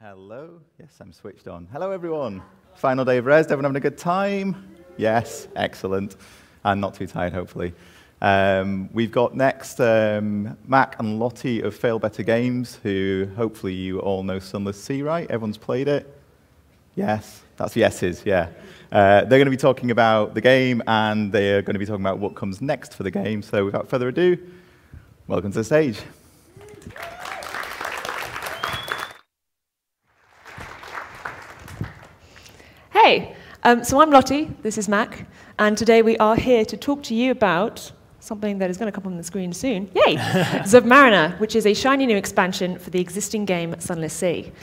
Hello. Yes, I'm switched on. Hello, everyone. Final day of Res. Everyone having a good time? Yes, excellent. And not too tired, hopefully. We've got next Mac and Lottie of Fail Better Games, who hopefully you all know Sunless Sea, right? Everyone's played it? Yes, that's yeses, yeah. They're going to be talking about the game, and they're going to be talking about what comes next for the game. So without further ado, welcome to the stage. Hey, so I'm Lottie, this is Mac, and today we are here to talk to you about something that is going to come on the screen soon. Yay! Zubmariner, which is a shiny new expansion for the existing game Sunless Sea.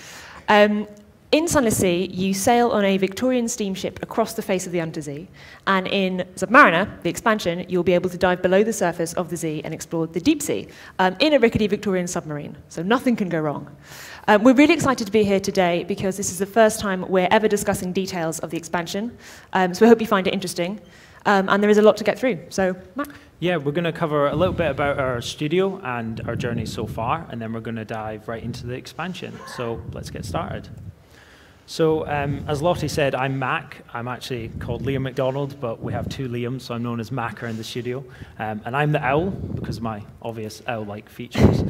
In Sunless Sea, you sail on a Victorian steamship across the face of the Unterzee, and in Zubmariner, the expansion, you'll be able to dive below the surface of the sea and explore the deep sea in a rickety Victorian submarine, so nothing can go wrong. We're really excited to be here today because this is the first time we're ever discussing details of the expansion, so we hope you find it interesting, and there is a lot to get through. So, Matt? Yeah, we're going to cover a little bit about our studio and our journey so far, and then we're going to dive right into the expansion. So let's get started. So as Lottie said, I'm Mac. I'm actually called Liam McDonald, but we have two Liams, so I'm known as Macker in the studio. And I'm the owl, because of my obvious owl-like features.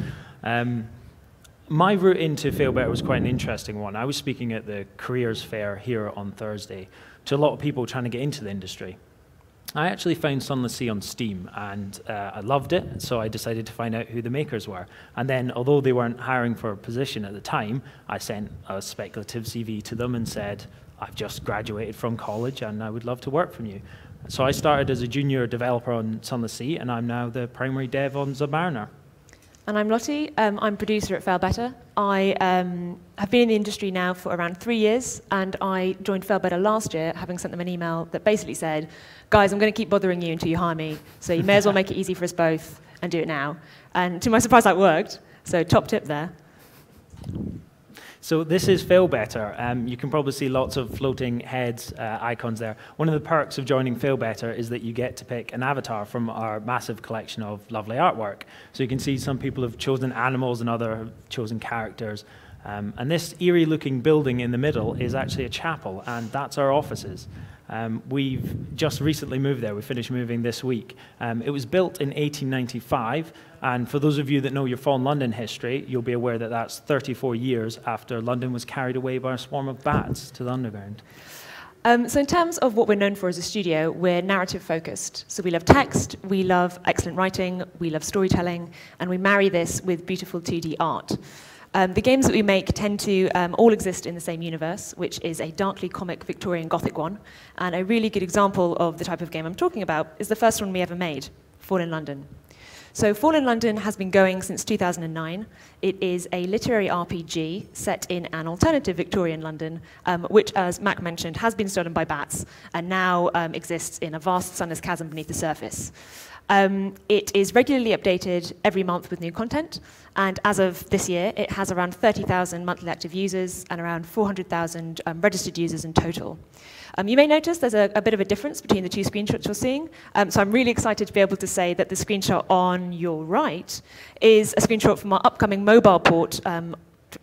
My route into Fail Better was quite an interesting one. I was speaking at the careers fair here on Thursday to a lot of people trying to get into the industry. I actually found Sunless Sea on Steam, and I loved it, so I decided to find out who the makers were. And then, although they weren't hiring for a position at the time, I sent a speculative CV to them and said, I've just graduated from college, and I would love to work from you. So I started as a junior developer on Sunless Sea, and I'm now the primary dev on Zubmariner. And I'm Lottie. I'm producer at Fail Better. I have been in the industry now for around 3 years, and I joined Fail Better last year, having sent them an email that basically said, guys, I'm going to keep bothering you until you hire me, so you may as well make it easy for us both and do it now. And to my surprise, that worked, so top tip there. So this is Fail Better. You can probably see lots of floating heads, icons there. One of the perks of joining Fail Better is that you get to pick an avatar from our massive collection of lovely artwork. So you can see some people have chosen animals and others have chosen characters. And this eerie-looking building in the middle is actually a chapel, and that's our offices. We've just recently moved there. We finished moving this week. It was built in 1895, and for those of you that know your Fallen London history, you'll be aware that that's 34 years after London was carried away by a swarm of bats to the underground. So in terms of what we're known for as a studio, we're narrative-focused. So we love text, we love excellent writing, we love storytelling, and we marry this with beautiful 2D art. The games that we make tend to all exist in the same universe, which is a darkly comic Victorian Gothic one. And a really good example of the type of game I'm talking about is the first one we ever made, Fallen London. So Fallen London has been going since 2009. It is a literary RPG set in an alternative Victorian London, which, as Mac mentioned, has been stolen by bats and now exists in a vast sunless chasm beneath the surface. It is regularly updated every month with new content, and as of this year, it has around 30,000 monthly active users and around 400,000 registered users in total. You may notice there's a bit of a difference between the two screenshots you're seeing, so I'm really excited to be able to say that the screenshot on your right is a screenshot from our upcoming mobile port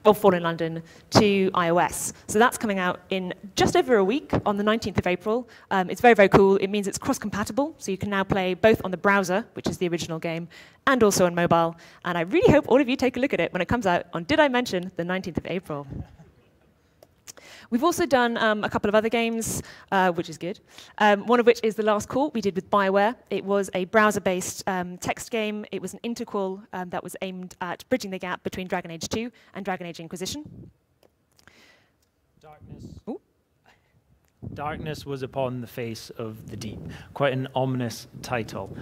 of Fallen London to iOS. So that's coming out in just over a week on the 19th of April. It's very, very cool. It means it's cross-compatible, so you can now play both on the browser, which is the original game, and also on mobile. And I really hope all of you take a look at it when it comes out on, did I mention, the 19th of April. We've also done a couple of other games, which is good. One of which is The Last Call we did with BioWare. It was a browser-based text game. It was an interquel that was aimed at bridging the gap between Dragon Age 2 and Dragon Age Inquisition. Darkness was upon the face of the deep. Quite an ominous title.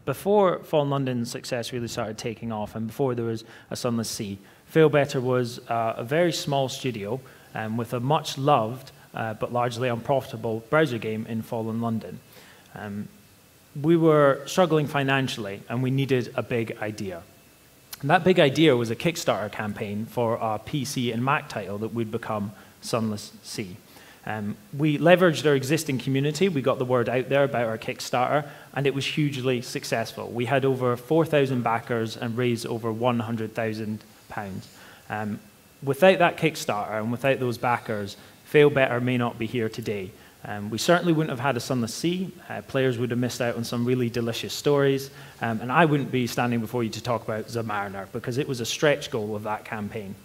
Before Fallen London's success really started taking off, and before there was a Sunless Sea, Fail Better was a very small studio with a much-loved but largely unprofitable browser game in Fallen London. We were struggling financially, and we needed a big idea. And that big idea was a Kickstarter campaign for a PC and Mac title that would become Sunless Sea. We leveraged our existing community. We got the word out there about our Kickstarter, and it was hugely successful. We had over 4,000 backers and raised over £100,000. without that Kickstarter and without those backers, Fail Better may not be here today. We certainly wouldn't have had a Sunless Sea. Players would have missed out on some really delicious stories. And I wouldn't be standing before you to talk about Zubmariner, because it was a stretch goal of that campaign.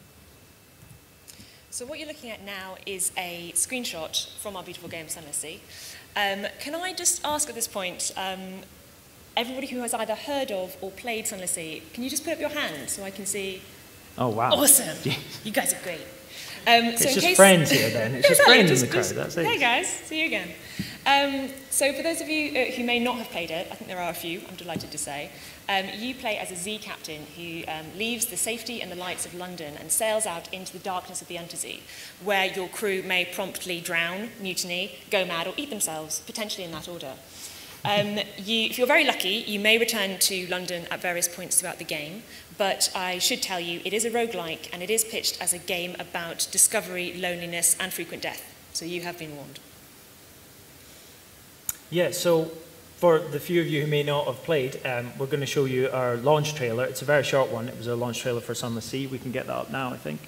So what you're looking at now is a screenshot from our beautiful game, Sunless Sea. Can I just ask at this point, everybody who has either heard of or played Sunless Sea, can you just put up your hand so I can see? Oh, wow. Awesome. You guys are great. It's just friends here, then. It's just friends in the crowd. That's it. Hey, guys. See you again. So for those of you who may not have played it, I think there are a few, I'm delighted to say, you play as a Z captain who leaves the safety and the lights of London and sails out into the darkness of the Unterzee, where your crew may promptly drown, mutiny, go mad, or eat themselves, potentially in that order. If you're very lucky, you may return to London at various points throughout the game, but I should tell you it is a roguelike and it is pitched as a game about discovery, loneliness, and frequent death. So you have been warned. Yeah, so for the few of you who may not have played, we're going to show you our launch trailer. It's a very short one. It was a launch trailer for Sunless Sea. We can get that up now, I think.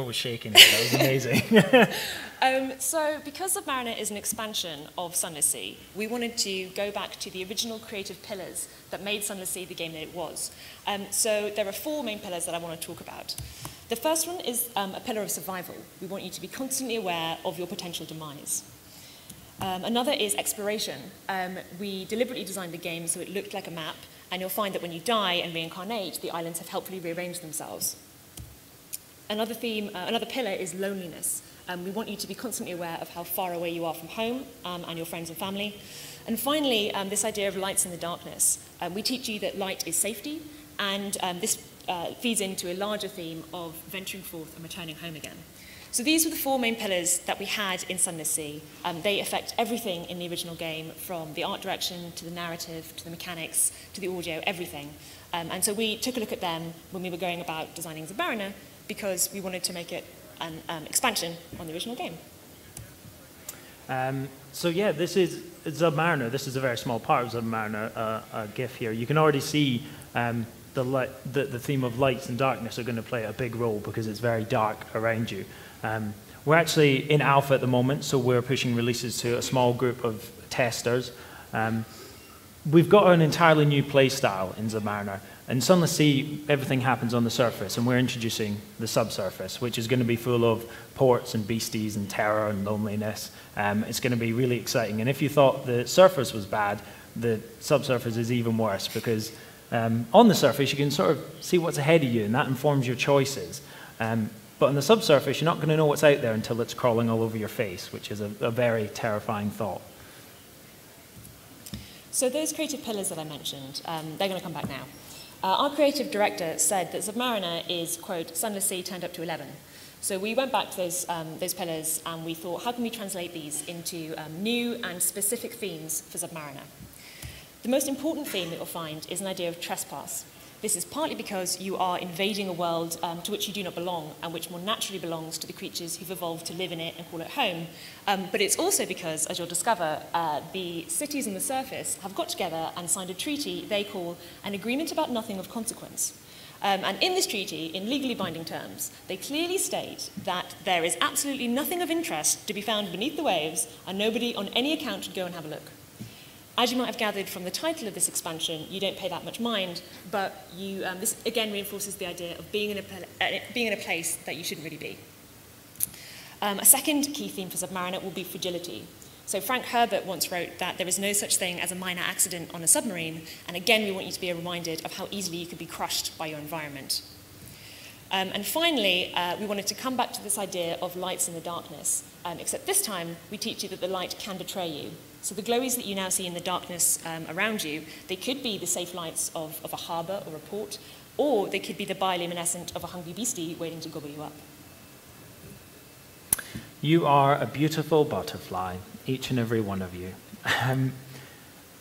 Was shaking. That was amazing. So because Zubmariner is an expansion of Sunless Sea, we wanted to go back to the original creative pillars that made Sunless Sea the game that it was. So there are 4 main pillars that I want to talk about. The first one is a pillar of survival. We want you to be constantly aware of your potential demise. Another is exploration. We deliberately designed the game so it looked like a map, and you'll find that when you die and reincarnate, the islands have helpfully rearranged themselves. Another pillar is loneliness. We want you to be constantly aware of how far away you are from home and your friends and family. And finally, this idea of lights in the darkness. We teach you that light is safety, and this feeds into a larger theme of venturing forth and returning home again. So these were the 4 main pillars that we had in Sunless Sea. They affect everything in the original game, from the art direction to the narrative to the mechanics to the audio, everything. And so we took a look at them when we were going about designing Zubmariner, because we wanted to make it an expansion on the original game. So yeah, this is Zubmariner. This is a very small part of Zubmariner, a GIF here. You can already see the theme of lights and darkness are going to play a big role because it's very dark around you. We're actually in alpha at the moment, so we're pushing releases to a small group of testers. We've got an entirely new play style in Zubmariner. In Sunless Sea, everything happens on the surface, and we're introducing the subsurface, which is going to be full of ports and beasties and terror and loneliness. It's going to be really exciting. And if you thought the surface was bad, the subsurface is even worse, because on the surface, you can sort of see what's ahead of you, and that informs your choices. But on the subsurface, you're not going to know what's out there until it's crawling all over your face, which is a very terrifying thought. So those creative pillars that I mentioned, they're going to come back now. Our creative director said that Zubmariner is, quote, Sunless Sea turned up to 11. So we went back to those pillars and we thought, how can we translate these into new and specific themes for Zubmariner? The most important theme that you'll find is an idea of trespass. This is partly because you are invading a world to which you do not belong and which more naturally belongs to the creatures who've evolved to live in it and call it home. But it's also because, as you'll discover, the cities on the surface have got together and signed a treaty they call an agreement about nothing of consequence. And in this treaty, in legally binding terms, they clearly state that there is absolutely nothing of interest to be found beneath the waves and nobody on any account should go and have a look. As you might have gathered from the title of this expansion, you don't pay that much mind, but this again reinforces the idea of being in a place that you shouldn't really be. A second key theme for Zubmariner will be fragility. So Frank Herbert once wrote that there is no such thing as a minor accident on a submarine, and again we want you to be reminded of how easily you could be crushed by your environment. And finally, we wanted to come back to this idea of lights in the darkness, except this time we teach you that the light can betray you. So the glowies that you now see in the darkness around you, they could be the safe lights of a harbour or a port, or they could be the bioluminescent of a hungry beastie waiting to gobble you up. You are a beautiful butterfly, each and every one of you.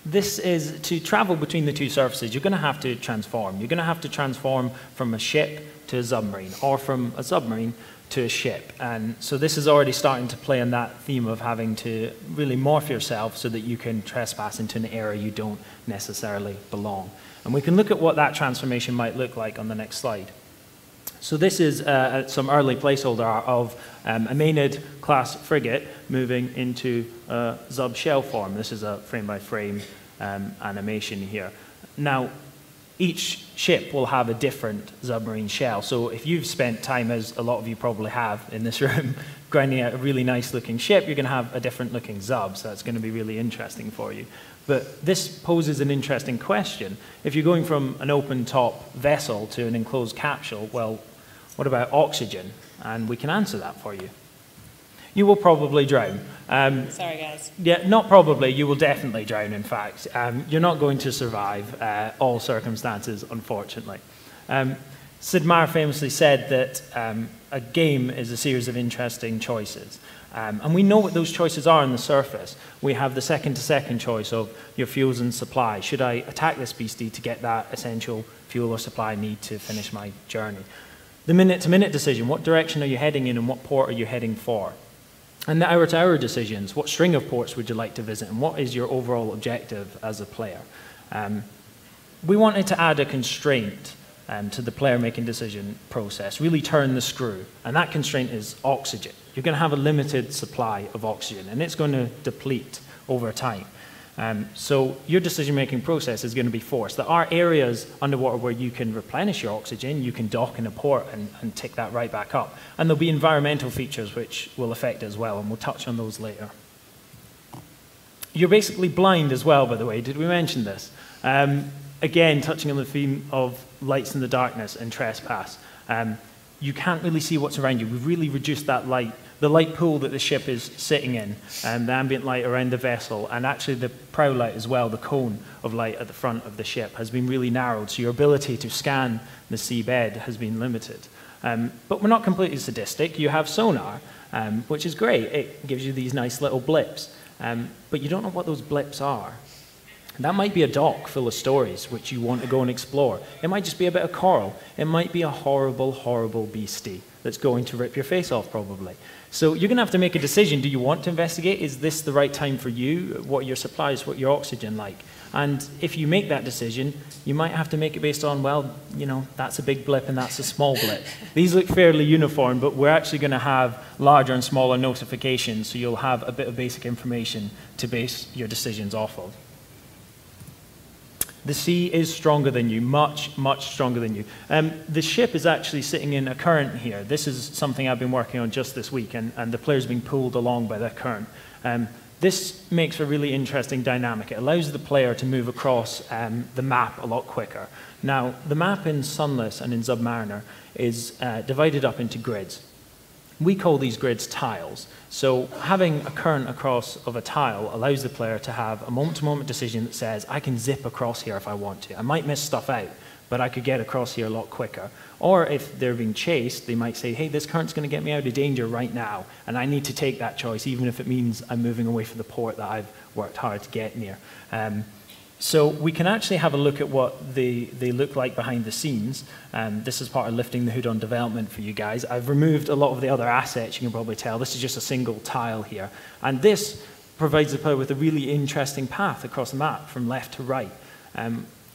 This is to travel between the two surfaces. You're going to have to transform. You're going to have to transform from a ship to a submarine, or from a submarine to a ship. And so this is already starting to play on that theme of having to really morph yourself so that you can trespass into an area you don't necessarily belong. And we can look at what that transformation might look like on the next slide. So this is some early placeholder of a Maynard class frigate moving into Zub shell form. This is a frame-by-frame animation here. Now, each ship will have a different submarine shell. So if you've spent time, as a lot of you probably have in this room, grinding out a really nice-looking ship, you're going to have a different-looking Zub, so that's going to be really interesting for you. But this poses an interesting question. If you're going from an open-top vessel to an enclosed capsule, well, what about oxygen? And we can answer that for you. You will probably drown. Sorry, guys. Yeah, not probably. You will definitely drown, in fact. You're not going to survive all circumstances, unfortunately. Sid Meier famously said that a game is a series of interesting choices. And we know what those choices are on the surface. We have the second-to-second choice of your fuels and supply. Should I attack this beastie to get that essential fuel or supply I need to finish my journey? The minute-to-minute decision, what direction are you heading in and what port are you heading for? And the hour-to-hour decisions, what string of ports would you like to visit and what is your overall objective as a player? We wanted to add a constraint to the player-making decision process, really turn the screw, and that constraint is oxygen. You're going to have a limited supply of oxygen, and it's going to deplete over time. So your decision-making process is going to be forced. There are areas underwater where you can replenish your oxygen, you can dock in a port and tick that right back up. And there'll be environmental features which will affect it as well, and we'll touch on those later. You're basically blind as well, by the way. Did we mention this? Again, touching on the theme of lights in the darkness and trespass. You can't really see what's around you. We've really reduced that light, the light pool that the ship is sitting in, and the ambient light around the vessel, and actually the prow light as well, the cone of light at the front of the ship has been really narrowed, so your ability to scan the seabed has been limited. But we're not completely sadistic. You have sonar, which is great. It gives you these nice little blips, but you don't know what those blips are. That might be a dock full of stories which you want to go and explore. It might just be a bit of coral. It might be a horrible, horrible beastie that's going to rip your face off, probably. So you're going to have to make a decision. Do you want to investigate? Is this the right time for you? What are your supplies? What your oxygen like? And if you make that decision, you might have to make it based on, well, you know, that's a big blip and that's a small blip. These look fairly uniform, but we're actually going to have larger and smaller notifications, so you'll have a bit of basic information to base your decisions off of. The sea is stronger than you, much, much stronger than you. The ship is actually sitting in a current here. This is something I've been working on just this week, and the player's being pulled along by that current. This makes for a really interesting dynamic. It allows the player to move across the map a lot quicker. Now, the map in Sunless and in Zubmariner is divided up into grids. We call these grids tiles. So having a current across of a tile allows the player to have a moment-to-moment decision that says, I can zip across here if I want to. I might miss stuff out, but I could get across here a lot quicker. Or if they're being chased, they might say, hey, this current's going to get me out of danger right now, and I need to take that choice, even if it means I'm moving away from the port that I've worked hard to get near. So we can actually have a look at what they look like behind the scenes. This is part of lifting the hood on development for you guys. I've removed a lot of the other assets, you can probably tell. This is just a single tile here. And this provides the player with a really interesting path across the map from left to right.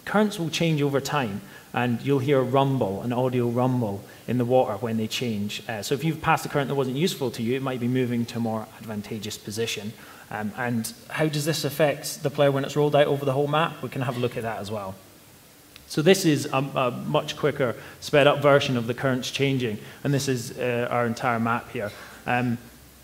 Currents will change over time, and you'll hear a rumble, an audio rumble in the water when they change. So if you've passed a current that wasn't useful to you, it might be moving to a more advantageous position. And how does this affect the player when it's rolled out over the whole map? We can have a look at that as well. So this is a much quicker, sped-up version of the currents changing, and this is our entire map here.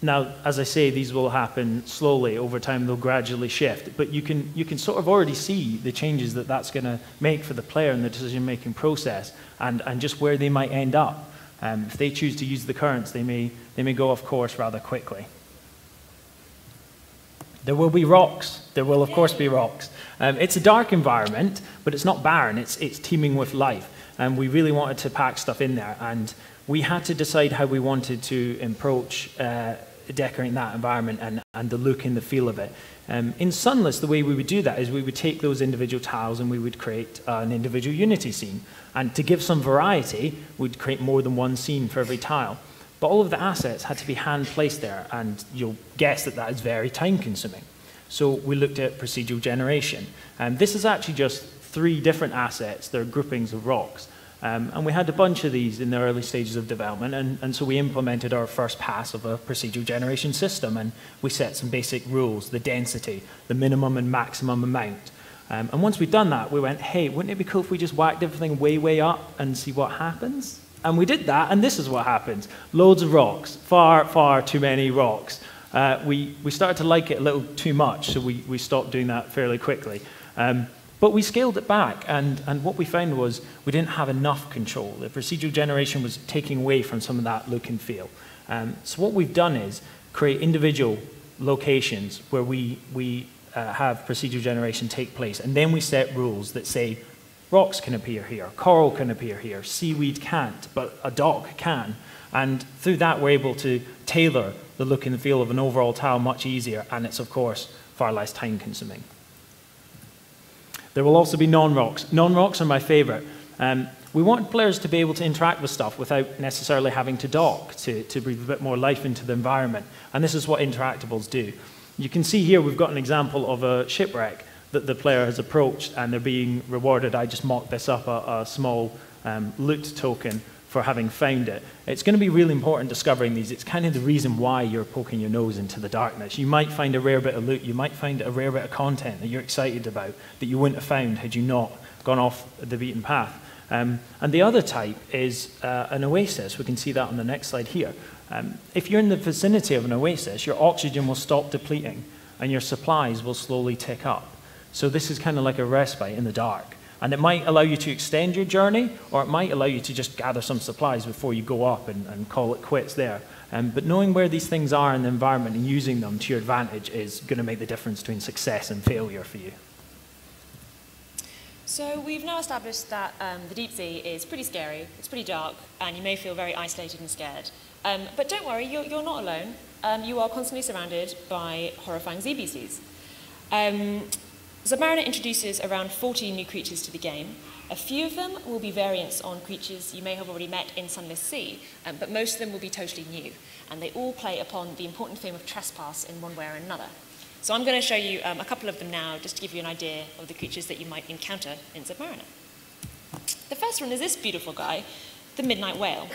Now, as I say, these will happen slowly. Over time, they'll gradually shift. But you can sort of already see the changes that that's going to make for the player in the decision-making process, and just where they might end up. If they choose to use the currents, they may go off course rather quickly. There will be rocks. There will, of course, be rocks. It's a dark environment, but it's not barren. It's teeming with life. And we really wanted to pack stuff in there. And we had to decide how we wanted to approach decorating that environment and the look and the feel of it. In Sunless, the way we would do that is we would take those individual tiles and we would create an individual Unity scene. And to give some variety, we'd create more than one scene for every tile. But all of the assets had to be hand-placed there, and you'll guess that that is very time-consuming. So we looked at procedural generation. This is actually just 3 different assets. They're groupings of rocks. And we had a bunch of these in the early stages of development, and so we implemented our first pass of a procedural generation system, and we set some basic rules, the density, the minimum and maximum amount. And once we'd done that, we went, hey, wouldn't it be cool if we just whacked everything way, way up and see what happens? And we did that, and this is what happens. Loads of rocks, far, far too many rocks. We started to like it a little too much, so we stopped doing that fairly quickly. But we scaled it back, and what we found was we didn't have enough control. The procedural generation was taking away from some of that look and feel. So what we've done is create individual locations where we have procedural generation take place, and then we set rules that say rocks can appear here, coral can appear here, seaweed can't, but a dock can. And through that, we're able to tailor the look and the feel of an overall tile much easier, and it's, of course, far less time-consuming. There will also be non-rocks. Non-rocks are my favorite. We want players to be able to interact with stuff without necessarily having to dock, to breathe a bit more life into the environment. And this is what interactables do. You can see here we've got an example of a shipwreck that the player has approached, and they're being rewarded. I just mocked this up, a small loot token for having found it. It's going to be really important discovering these. It's kind of the reason why you're poking your nose into the darkness. You might find a rare bit of loot, you might find a rare bit of content that you're excited about that you wouldn't have found had you not gone off the beaten path. And the other type is an oasis. We can see that on the next slide here. If you're in the vicinity of an oasis, your oxygen will stop depleting and your supplies will slowly tick up. So this is kind of like a respite in the dark. And it might allow you to extend your journey, or it might allow you to just gather some supplies before you go up and call it quits there. But knowing where these things are in the environment and using them to your advantage is going to make the difference between success and failure for you. So we've now established that the deep sea is pretty scary, it's pretty dark, and you may feel very isolated and scared. But don't worry, you're not alone. You are constantly surrounded by horrifying sea beasties. Zubmariner introduces around 40 new creatures to the game. A few of them will be variants on creatures you may have already met in Sunless Sea, but most of them will be totally new, and they all play upon the important theme of trespass in one way or another. So I'm going to show you a couple of them now, just to give you an idea of the creatures that you might encounter in Zubmariner. The first one is this beautiful guy, the midnight whale.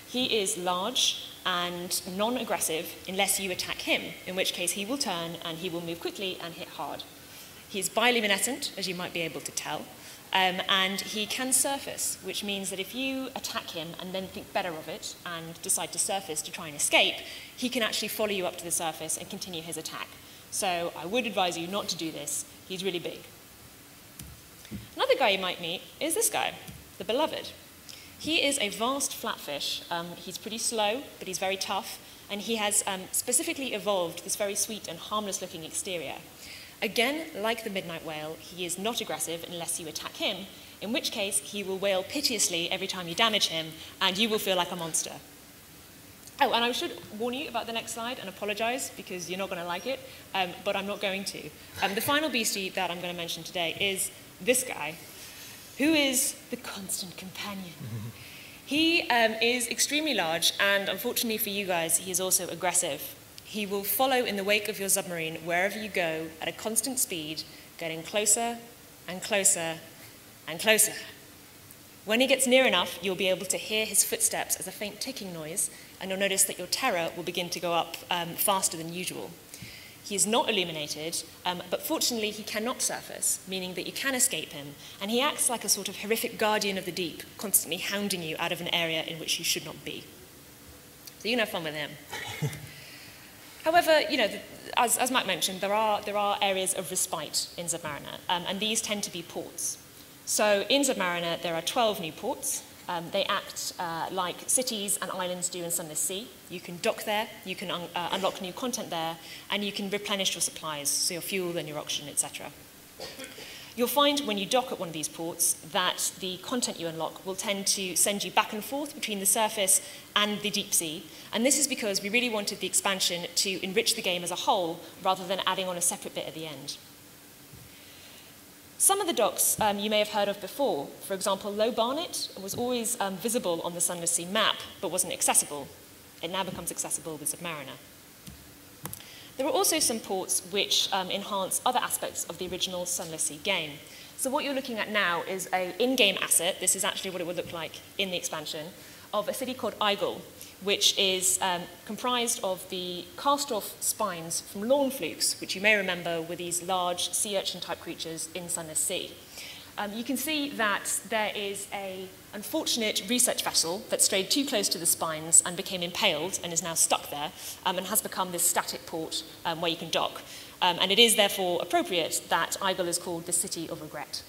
He is large and non-aggressive unless you attack him, in which case he will turn and he will move quickly and hit hard. He's bioluminescent, as you might be able to tell, and he can surface, which means that if you attack him and then think better of it and decide to surface to try and escape, he can actually follow you up to the surface and continue his attack. So I would advise you not to do this. He's really big. Another guy you might meet is this guy, the Beloved. He is a vast flatfish. He's pretty slow, but he's very tough, and he has specifically evolved this very sweet and harmless-looking exterior. Again, like the midnight whale, he is not aggressive unless you attack him, in which case he will wail piteously every time you damage him, and you will feel like a monster. Oh, and I should warn you about the next slide and apologize because you're not going to like it, but I'm not going to. The final beastie that I'm going to mention today is this guy, who is the constant companion. He is extremely large, and unfortunately for you guys, he is also aggressive. He will follow in the wake of your submarine wherever you go at a constant speed, getting closer and closer and closer. When he gets near enough, you'll be able to hear his footsteps as a faint ticking noise, and you'll notice that your terror will begin to go up faster than usual. He is not illuminated, but fortunately he cannot surface, meaning that you can escape him, and he acts like a sort of horrific guardian of the deep, constantly hounding you out of an area in which you should not be. So you can have fun with him. However, as Matt mentioned, there are areas of respite in Zubmariner, and these tend to be ports. So in Zubmariner, there are 12 new ports. They act like cities and islands do in Sunless Sea. You can dock there, you can unlock new content there, and you can replenish your supplies, so your fuel and your oxygen, etc. You'll find when you dock at one of these ports that the content you unlock will tend to send you back and forth between the surface and the deep sea. And this is because we really wanted the expansion to enrich the game as a whole rather than adding on a separate bit at the end. Some of the docks you may have heard of before. For example, Low Barnet was always visible on the Sunless Sea map, but wasn't accessible. It now becomes accessible with Zubmariner. There are also some ports which enhance other aspects of the original Sunless Sea game. So what you're looking at now is an in-game asset, this is actually what it would look like in the expansion, of a city called Igel, which is comprised of the cast-off spines from lawn flukes, which you may remember were these large sea urchin-type creatures in Sunless Sea. You can see that there is an unfortunate research vessel that strayed too close to the spines and became impaled and is now stuck there and has become this static port where you can dock. And it is therefore appropriate that Igel is called the City of Regret.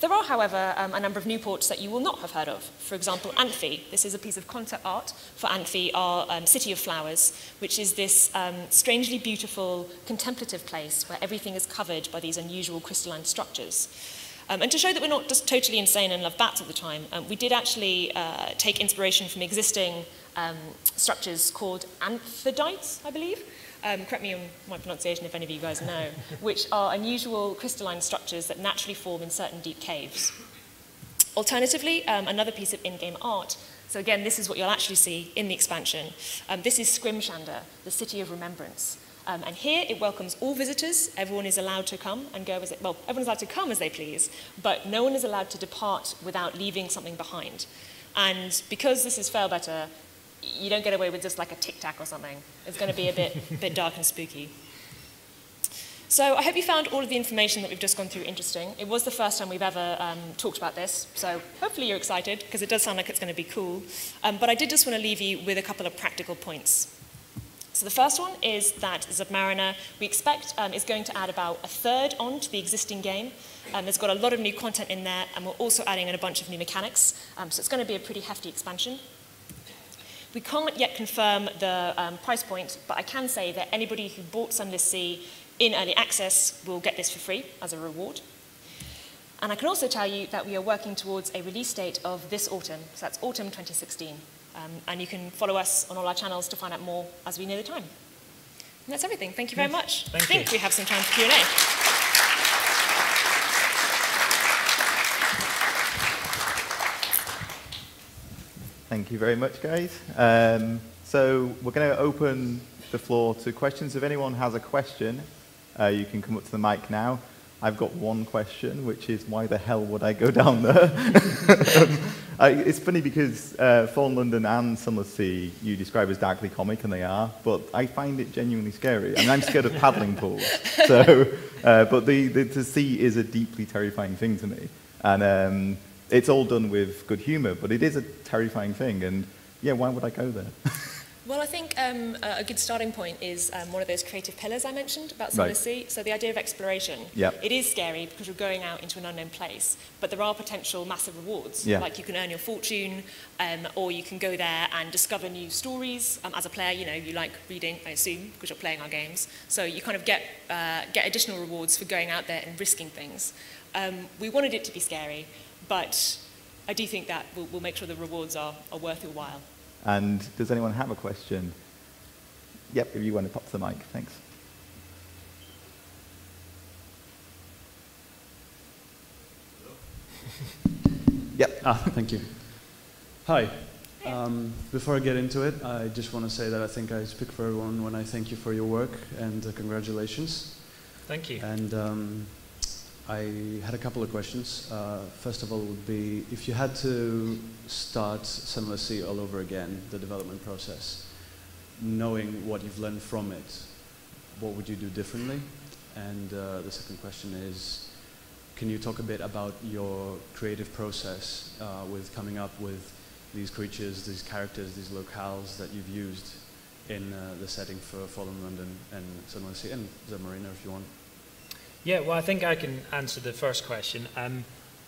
There are, however, a number of new ports that you will not have heard of. For example, Anthe. This is a piece of concept art for Anthe, our City of Flowers, which is this strangely beautiful, contemplative place where everything is covered by these unusual crystalline structures. And to show that we're not just totally insane and love bats all the time, we did actually take inspiration from existing structures called anthodites, I believe. Correct me on my pronunciation if any of you guys know, which are unusual crystalline structures that naturally form in certain deep caves. Alternatively, another piece of in-game art, so again, this is what you'll actually see in the expansion. This is Scrimshander, the City of Remembrance. And here it welcomes all visitors. Everyone is allowed to come and go everyone's allowed to come as they please, but no one is allowed to depart without leaving something behind. And because this is fail better, you don't get away with just like a tic-tac or something. It's going to be a bit dark and spooky. So I hope you found all of the information that we've just gone through interesting. It was the first time we've ever talked about this, so hopefully you're excited, because it does sound like it's going to be cool. But I did just want to leave you with a couple of practical points. So the first one is that Zubmariner, we expect, is going to add about a third on to the existing game. It's got a lot of new content in there, and we're also adding in a bunch of new mechanics. So it's going to be a pretty hefty expansion. We can't yet confirm the price point, but I can say that anybody who bought Sunless Sea in early access will get this for free as a reward. And I can also tell you that we are working towards a release date of this autumn, so that's autumn 2016. And you can follow us on all our channels to find out more as we near the time. And that's everything. Thank you very much. I think we have some time for Q&A. Thank you very much, guys. So we're going to open the floor to questions. If anyone has a question, you can come up to the mic now. I've got one question, which is, why the hell would I go down there? It's funny because Fallen London and Sunless Sea you describe as darkly comic, and they are, but I find it genuinely scary. I mean, I'm scared of paddling pools. So, but the sea is a deeply terrifying thing to me. And it's all done with good humor, but it is a terrifying thing. And yeah, why would I go there? Well, I think a good starting point is one of those creative pillars I mentioned about Sunless Sea. So the idea of exploration. Yep. It is scary because you're going out into an unknown place, but there are potential massive rewards. Yeah. Like you can earn your fortune, or you can go there and discover new stories. As a player, you know, you like reading, I assume, because you're playing our games. So you kind of get additional rewards for going out there and risking things. We wanted it to be scary, but I do think that we'll make sure the rewards are worth your while. And does anyone have a question? Yep, if you want to pop to the mic, thanks. Yep. Thank you. Hi. Before I get into it, I just want to say that I think I speak for everyone when I thank you for your work and congratulations. Thank you. And I had a couple of questions. First of all would be, if you had to start Sunless Sea all over again, the development process, knowing what you've learned from it, what would you do differently? And the second question is, can you talk a bit about your creative process with coming up with these creatures, these characters, these locales that you've used in the setting for Fallen London and Sunless Sea, and Zubmariner if you want? Yeah, well, I think I can answer the first question.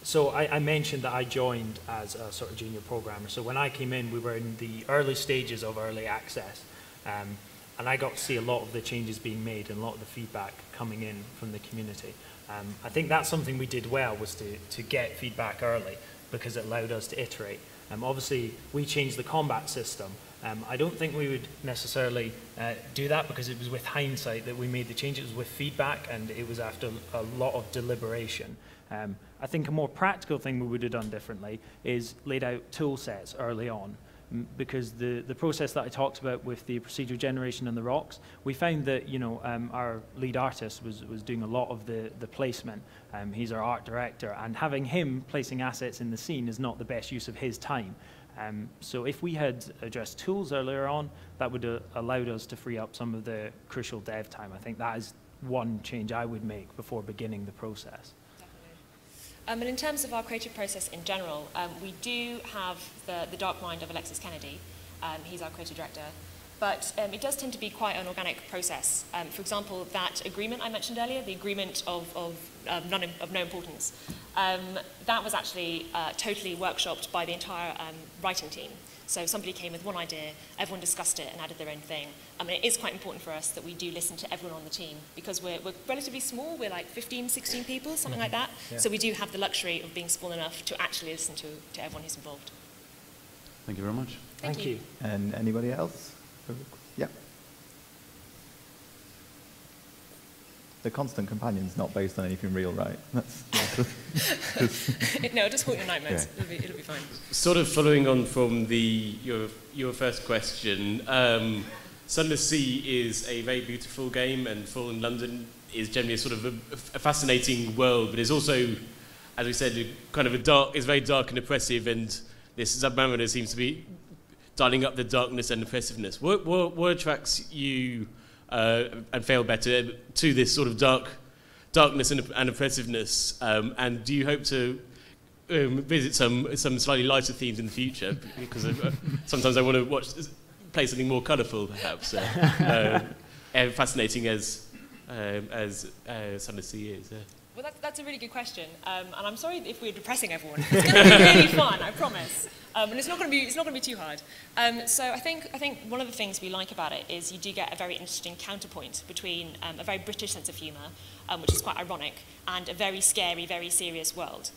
So I mentioned that I joined as a sort of junior programmer. So when I came in, we were in the early stages of early access. And I got to see a lot of the changes being made and a lot of the feedback coming in from the community. I think that's something we did well, was to get feedback early, because it allowed us to iterate. Obviously, we changed the combat system. I don't think we would necessarily do that, because it was with hindsight that we made the change. It was with feedback, and it was after a lot of deliberation. I think a more practical thing we would have done differently is laid out tool sets early on, because the process that I talked about with the procedural generation and the rocks, we found that our lead artist was doing a lot of the placement. He's our art director, and having him placing assets in the scene is not the best use of his time. So if we had addressed tools earlier on, that would have allowed us to free up some of the crucial dev time. I think that is one change I would make before beginning the process. And in terms of our creative process in general, we do have the dark mind of Alexis Kennedy. He's our creative director. But it does tend to be quite an organic process. For example, that agreement I mentioned earlier, the agreement of no importance, that was actually totally workshopped by the entire writing team. So somebody came with one idea, everyone discussed it and added their own thing. It is quite important for us that we do listen to everyone on the team, because we're relatively small, we're like 15, 16 people, something like that. Yeah. So we do have the luxury of being small enough to actually listen to everyone who's involved. Thank you very much. Thank you. And anybody else? Yeah. The constant companion's not based on anything real, right? No, just haunt your nightmares. Yeah. It'll be fine. Sort of following on from your first question, Sunless Sea is a very beautiful game, and Fallen London is generally a sort of a fascinating world, but it's also, as we said, kind of it's very dark and oppressive, and this Zubmariner seems to be dialing up the darkness and oppressiveness. What attracts you and Fail Better to this sort of darkness and oppressiveness? And do you hope to visit some slightly lighter themes in the future? Because sometimes I want to play something more colourful, perhaps. Fascinating as Sunless Sea is. Well, that's a really good question, and I'm sorry if we're depressing everyone. It's going to be really fun, I promise, and it's not going to be too hard. So I think one of the things we like about it is you do get a very interesting counterpoint between a very British sense of humour, which is quite ironic, and a very scary, very serious world.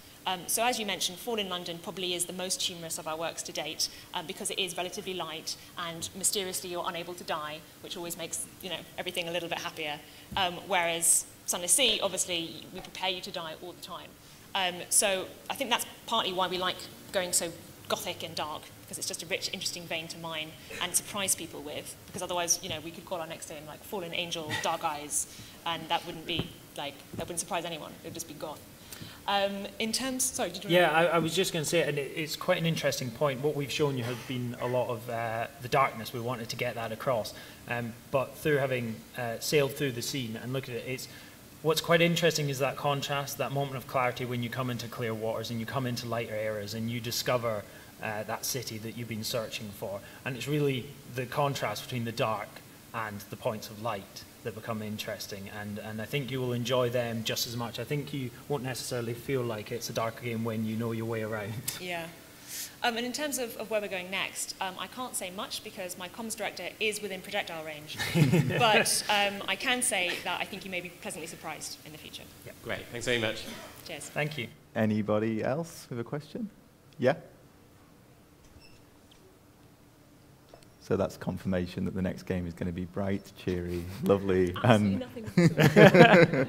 So as you mentioned, Fallen London probably is the most humorous of our works to date, because it is relatively light, and mysteriously you're unable to die, which always makes everything a little bit happier. Whereas Sunless Sea, obviously, we prepare you to die all the time. So I think that's partly why we like going so gothic and dark, because it's just a rich, interesting vein to mine and surprise people with, because otherwise, we could call our next game like Fallen Angel, Dark Eyes, and that wouldn't surprise anyone. It would just be goth. In terms, sorry, did you? Yeah, I was just going to say, and it's quite an interesting point. What we've shown you has been a lot of the darkness. We wanted to get that across, but through having sailed through the scene and looked at it, what's quite interesting is that contrast, that moment of clarity when you come into clear waters and you come into lighter areas and you discover that city that you've been searching for. And it's really the contrast between the dark and the points of light that become interesting, and I think you will enjoy them just as much. I think you won't necessarily feel like it's a darker game when you know your way around. Yeah. And in terms of where we're going next, I can't say much because my comms director is within projectile range. But I can say that I think you may be pleasantly surprised in the future. Yeah. Great. Thanks very much. Cheers. Thank you. Anybody else with a question? Yeah? So that's confirmation that the next game is going to be bright, cheery, lovely. Absolutely nothing exciting.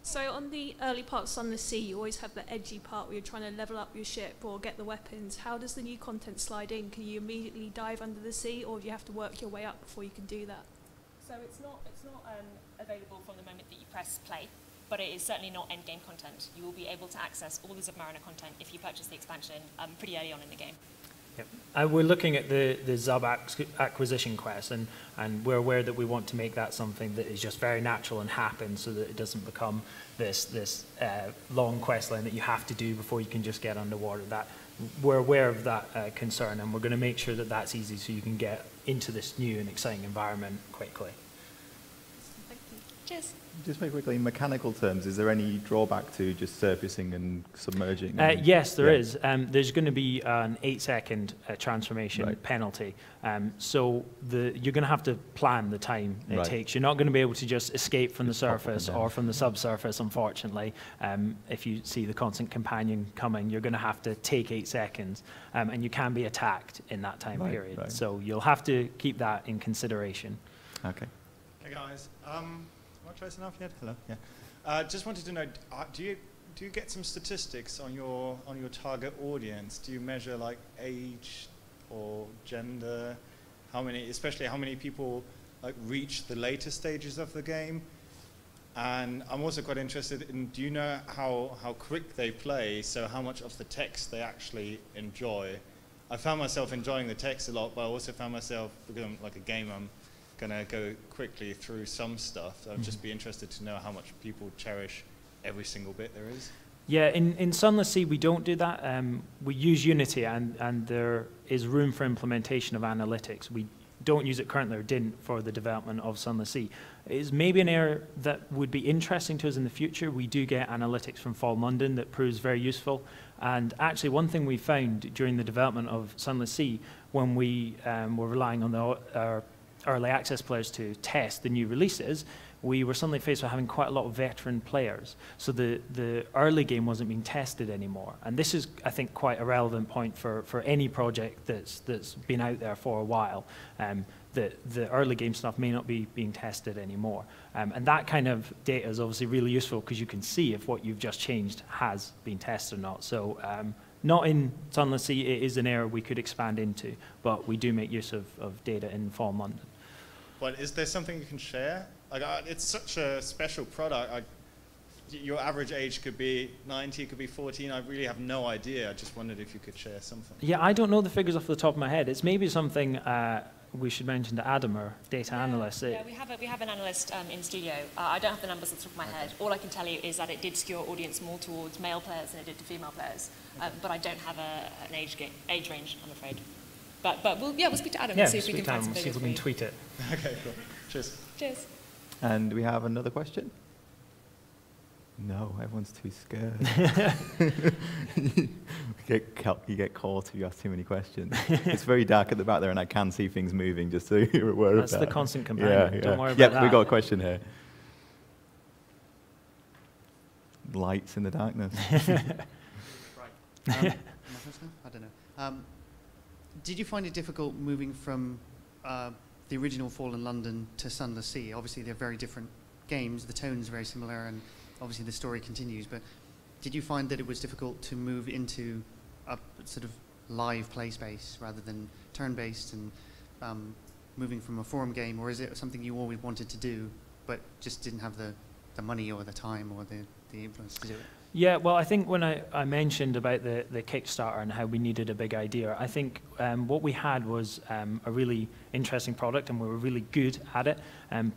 So on the early part of Sunless Sea, you always have the edgy part where you're trying to level up your ship or get the weapons. How does the new content slide in? Can you immediately dive under the sea, or do you have to work your way up before you can do that? So it's not available from the moment that you press play. but it is certainly not end-game content. You will be able to access all the Zubmariner content if you purchase the expansion pretty early on in the game. Yep. We're looking at the Zub acquisition quest, and we're aware that we want to make that something that is just very natural and happens, so that it doesn't become this long quest line that you have to do before you can just get underwater. We're aware of that concern, and we're going to make sure that that's easy so you can get into this new and exciting environment quickly. Thank you. Cheers. Just very quickly, in mechanical terms, is there any drawback to just surfacing and submerging? Yes, there is. There's going to be an 8-second transformation penalty. So you're going to have to plan the time it takes. You're not going to be able to just escape from the surface or from the subsurface, unfortunately. If you see the constant companion coming, you're going to have to take 8 seconds, and you can be attacked in that time period. So you'll have to keep that in consideration. Okay. Hey guys. Am I close enough yet? Hello. Yeah. Just wanted to know, do you get some statistics on your target audience? Do you measure like age or gender? Especially how many people like reach the later stages of the game? And I'm also quite interested in, do you know how quick they play? So how much of the text they actually enjoy? I found myself enjoying the text a lot, but I also found myself, because I'm like a gamer, I'm going to go quickly through some stuff. I'd just be interested to know how much people cherish every single bit there is. Yeah, in Sunless Sea we don't do that. We use Unity, and there is room for implementation of analytics. We don't use it currently, or didn't, for the development of Sunless Sea. It is maybe an area that would be interesting to us in the future. We do get analytics from Fallen London that proves very useful. And actually, one thing we found during the development of Sunless Sea, when we were relying on our early access players to test the new releases, we were suddenly faced with having quite a lot of veteran players. So the early game wasn't being tested anymore. And this is, I think, quite a relevant point for any project that's been out there for a while. The early game stuff may not be being tested anymore. And that kind of data is obviously really useful, because you can see if what you've just changed has been tested or not. So not in Sunless Sea, it is an area we could expand into, but we do make use of data in Fallen London. But is there something you can share? Like, it's such a special product. Your average age could be 90, it could be 14. I really have no idea. I just wondered if you could share something. Yeah, I don't know the figures off the top of my head. It's maybe something we should mention to Adam, our data analyst. Yeah, we have an analyst in studio. I don't have the numbers off the top of my head. All I can tell you is that it did skew our audience more towards male players than it did to female players. But I don't have an age range, I'm afraid. But we'll speak to Adam and see if we can find some figures. See if we can tweet it. Okay, cool. Cheers. Cheers. And we have another question? No, everyone's too scared. You get caught if you ask too many questions. It's very dark at the back there, and I can see things moving, just so you're aware of that. That's the constant companion. Yeah. Don't worry about that. Yeah, we've got a question here. Lights in the darkness. Right. Am I first now? I don't know. Did you find it difficult moving from the original Fallen London to Sunless Sea? Obviously, they're very different games. The tone's very similar, and obviously the story continues. But did you find that it was difficult to move into a sort of live play space rather than turn-based, and moving from a forum game? Or is it something you always wanted to do, but just didn't have the money or the time or the influence to do it? Yeah, well, I think when I mentioned about the Kickstarter and how we needed a big idea, I think what we had was a really interesting product, and we were really good at it,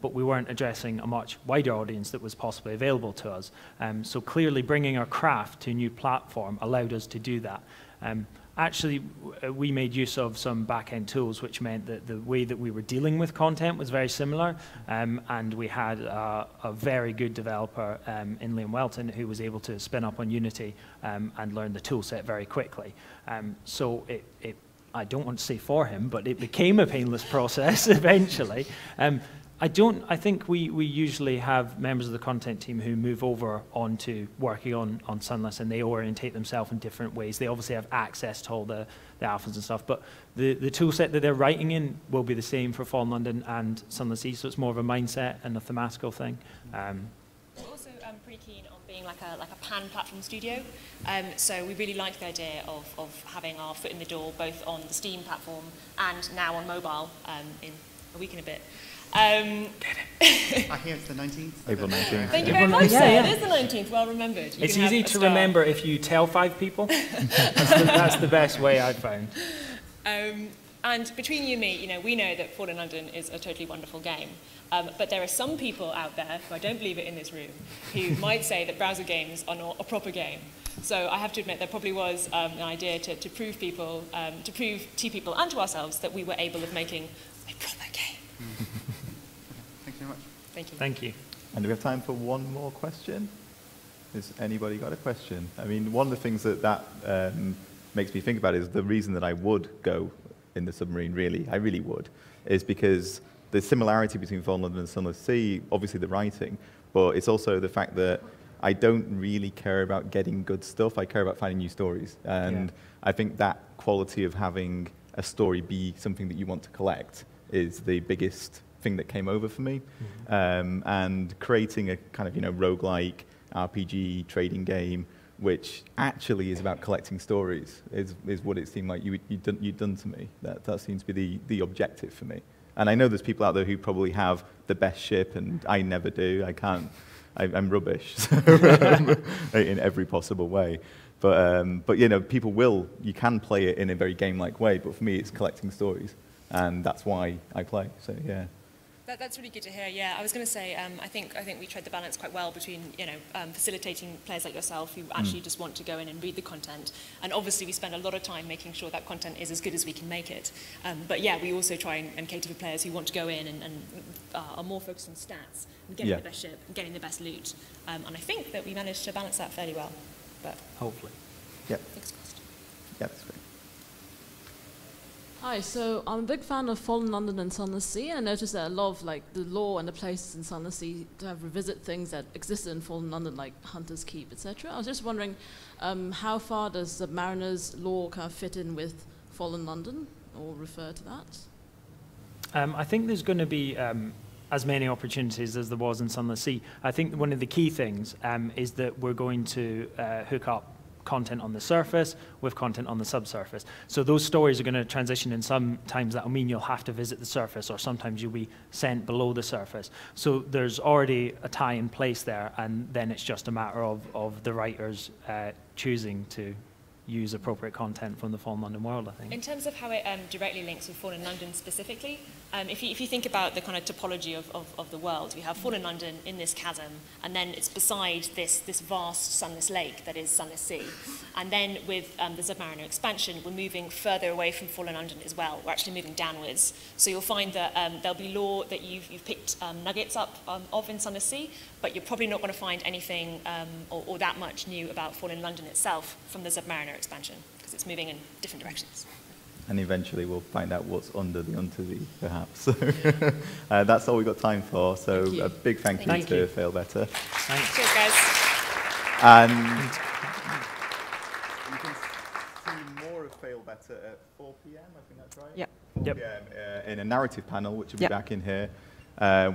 but we weren't addressing a much wider audience that was possibly available to us. So clearly bringing our craft to a new platform allowed us to do that. Actually, we made use of some back-end tools, which meant that the way that we were dealing with content was very similar, and we had a very good developer in Liam McDonald who was able to spin up on Unity and learn the tool set very quickly. So I don't want to say for him, but it became a painless process eventually. I think we usually have members of the content team who move over onto working on Sunless, and they orientate themselves in different ways. They obviously have access to all the alphas and stuff, but the tool set that they're writing in will be the same for Fallen London and Sunless Sea, so it's more of a mindset and a thematical thing. We're also pretty keen on being like a pan-platform studio, so we really like the idea of having our foot in the door both on the Steam platform and now on mobile in a week and a bit. I hear it's the 19th. April 19th. Thank you very much, sir. It is the 19th. Well remembered. It's easy to remember if you tell 5 people. That's the best way I've found. And between you and me, we know that Fallen London is a totally wonderful game. But there are some people out there, who I don't believe it in this room, who might say that browser games are not a proper game. So I have to admit there probably was an idea to prove to people and to ourselves that we were able of making a proper game. Thanks very much. Thank you. Thank you. And do we have time for one more question? Has anybody got a question? I mean, one of the things that makes me think about is the reason that I would go in the submarine, really, I really would, is because the similarity between Fallen London and Sunless Sea, obviously the writing, but it's also the fact that I don't really care about getting good stuff. I care about finding new stories. And I think that quality of having a story be something that you want to collect is the biggest thing that came over for me. Mm-hmm. And creating a kind of, roguelike RPG trading game, which actually is about collecting stories, is what it seemed like you'd done to me. That seems to be the objective for me. And I know there's people out there who probably have the best ship, and I never do. I can't. I'm rubbish in every possible way. But people you can play it in a very game-like way. But for me, it's collecting stories, and that's why I play. So yeah. That's really good to hear. Yeah, I was going to say, I think we tread the balance quite well between facilitating players like yourself who actually just want to go in and read the content, and obviously we spend a lot of time making sure that content is as good as we can make it. But yeah, we also try and cater for players who want to go in and are more focused on stats and getting the best ship and getting the best loot. And I think that we managed to balance that fairly well. But hopefully, yeah. Fingers crossed. Yeah, that's great. Hi, so I'm a big fan of Fallen London and Sunless Sea, and I noticed that a lot of the lore and the places in Sunless Sea to have revisit things that existed in Fallen London, like Hunter's Keep, etc. I was just wondering, how far does Zubmariner's lore kind of fit in with Fallen London, or refer to that? I think there's going to be as many opportunities as there was in Sunless Sea. I think one of the key things is that we're going to hook up content on the surface with content on the subsurface. So those stories are going to transition, and sometimes that'll mean you'll have to visit the surface, or sometimes you'll be sent below the surface. So there's already a tie in place there, and then it's just a matter of the writers choosing to use appropriate content from the Fallen London world, I think. In terms of how it directly links with Fallen London specifically, if you think about the kind of topology of the world, we have Fallen London in this chasm, and then it's beside this vast sunless lake that is Sunless Sea. And then with the Zubmariner expansion, we're moving further away from Fallen London as well. We're actually moving downwards. So you'll find that there'll be lore that you've picked nuggets up of in Sunless Sea, but you're probably not going to find anything or that much new about Fallen London itself from the Zubmariner expansion, because it's moving in different directions. And eventually we'll find out what's under the Unterzee, perhaps. That's all we've got time for. So a big thank you to Fail Better. Thanks. Cheers, guys. And you can see more of Fail Better at 4 p.m., I think that's right? Yep. 4 p.m. In a narrative panel, which will be back in here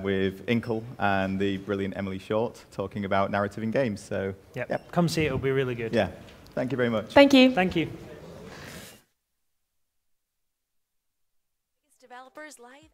with Inkle and the brilliant Emily Short talking about narrative in games. So, come see it. It'll be really good. Yeah. Thank you very much. Thank you. Thank you. Developers Live